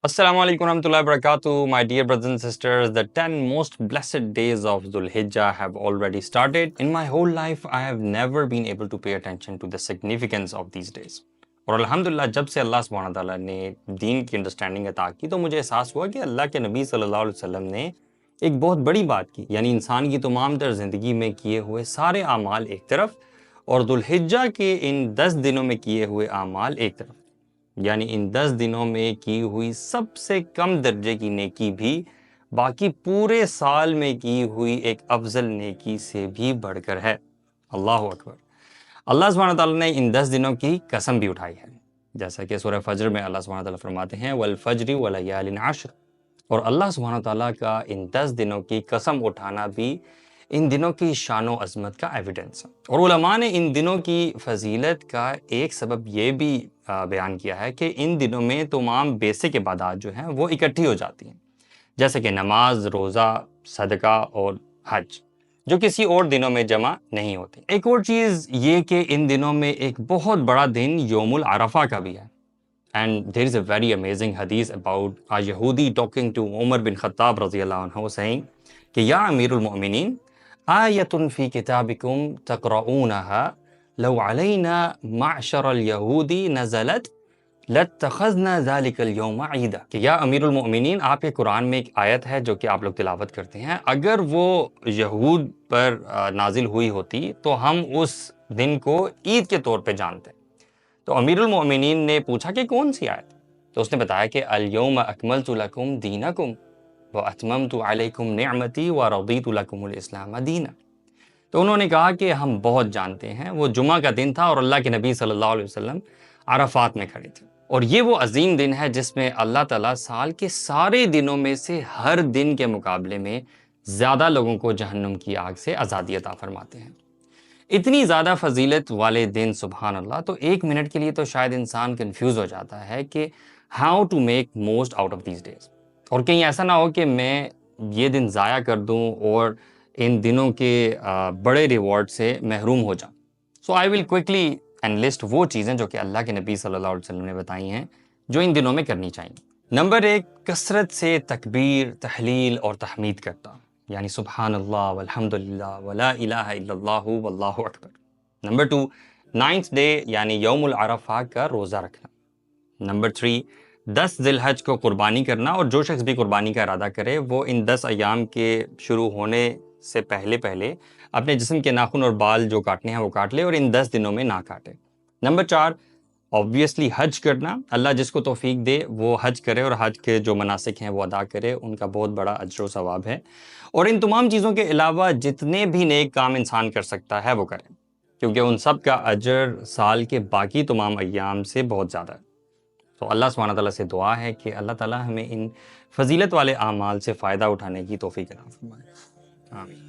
Assalamu alaikum warahmatullahi wabarakatuh. My dear brothers and sisters, the 10 most blessed days of Dhul Hijjah have already started. In my whole life, I have never been able to pay attention to the significance of these days. اور الحمدللہ جب سے اللہ سبحانہ تعالیٰ نے دین کی understanding عطا کی تو مجھے احساس ہوا کہ اللہ کے نبی صلی اللہ علیہ وسلم نے ایک بہت بڑی بات کی، یعنی انسان کی تمام تر زندگی میں کیے ہوئے سارے اعمال ایک طرف اور ذو الحجہ کے ان 10 دنوں میں کیے ہوئے اعمال ایک طرف، یعنی ان 10 دنوں میں کی ہوئی سب سے کم درجے کی نیکی بھی باقی پورے سال میں کی ہوئی ایک افضل نیکی سے بھی بڑھ کر ہے۔ اللہ اکبر۔ اللہ سبحانہ تعالیٰ نے ان 10 دنوں کی قسم بھی اٹھائی ہے، جیسا کہ سورہ فجر میں اللہ سبحانہ تعالیٰ فرماتے ہیں وَالْفَجْرِ وَلَيَالٍ عَشْرٍ، اور اللہ سبحانہ تعالیٰ کا ان 10 دنوں کی قسم اٹھانا بھی ان دنوں کی شان و عظمت کا ایویڈنس ہے۔ اور علماء نے ان دنوں کی فضیلت کا ایک سبب یہ بھی بیان کیا ہے کہ ان دنوں میں تمام بیسک عبادات جو ہیں وہ اکٹھی ہو جاتی ہیں، جیسے کہ نماز، روزہ، صدقہ اور حج، جو کسی اور دنوں میں جمع نہیں ہوتی۔ ایک اور چیز یہ کہ ان دنوں میں ایک بہت بڑا دن یوم العرفہ کا بھی ہے۔ And there is a very amazing hadith about a Yahudi talking to Umar bin Khattab رضی اللہ عنہ saying کہ یا امیر المؤمنین آیۃ فی کتابکم تقرؤونها لو علینا معشر اليہود نزلت لاتخذنا ذلك اليوم عیدا، کہ یا امیر المؤمنین آپ کے قرآن میں ایک آیت ہے جو کہ آپ لوگ تلاوت کرتے ہیں، اگر وہ یہود پر نازل ہوئی ہوتی تو ہم اس دن کو عید کے طور پہ جانتے۔ تو امیر المؤمنین نے پوچھا کہ کون سی آیت؟ تو اس نے بتایا کہ الیوم اکملت لکم دینکم واتممت علیکم نعمتی ورضیت لکم الاسلام دینا۔ تو انہوں نے کہا کہ ہم بہت جانتے ہیں، وہ جمعہ کا دن تھا اور اللہ کے نبی صلی اللہ علیہ وسلم عرفات میں کھڑے تھے، اور یہ وہ عظیم دن ہے جس میں اللہ تعالیٰ سال کے سارے دنوں میں سے ہر دن کے مقابلے میں زیادہ لوگوں کو جہنم کی آگ سے آزادی عطا فرماتے ہیں۔ اتنی زیادہ فضیلت والے دن، سبحان اللہ، تو ایک منٹ کے لیے تو شاید انسان کنفیوز ہو جاتا ہے کہ how to make most out of these days, اور کہیں ایسا نہ ہو کہ میں یہ دن ضائع کر دوں اور ان دنوں کے بڑے ریوارڈ سے محروم ہو جاؤں۔ سو آئی ول کوئکلی انلسٹ وہ چیزیں جو کہ اللہ کے نبی صلی اللہ علیہ وسلم نے بتائی ہیں جو ان دنوں میں کرنی چاہیے۔ نمبر 1، کثرت سے تکبیر، تحلیل اور تحمید کرتا، یعنی سبحان اللہ والحمد للہ ولا الہ الا اللہ واللہ اکبر۔ نمبر 2، 9th ڈے یعنی یوم العرفہ کا روزہ رکھنا۔ نمبر 3، 10 ذی الحج کو قربانی کرنا، اور جو شخص بھی قربانی کا ارادہ کرے وہ ان 10 ایام کے شروع ہونے سے پہلے اپنے جسم کے ناخن اور بال جو کاٹنے ہیں وہ کاٹ لے اور ان 10 دنوں میں نہ کاٹے۔ نمبر 4، obviously حج کرنا، اللہ جس کو توفیق دے وہ حج کرے اور حج کے جو مناسک ہیں وہ ادا کرے، ان کا بہت بڑا اجر و ثواب ہے۔ اور ان تمام چیزوں کے علاوہ جتنے بھی نیک کام انسان کر سکتا ہے وہ کرے، کیونکہ ان سب کا اجر سال کے باقی تمام ایام سے بہت زیادہ ہے۔ تو اللہ سبحانہ تعالیٰ سے دعا ہے کہ اللہ تعالیٰ ہمیں ان فضیلت والے اعمال سے فائدہ اٹھانے کی توفیق عطا فرمائے۔ آمین۔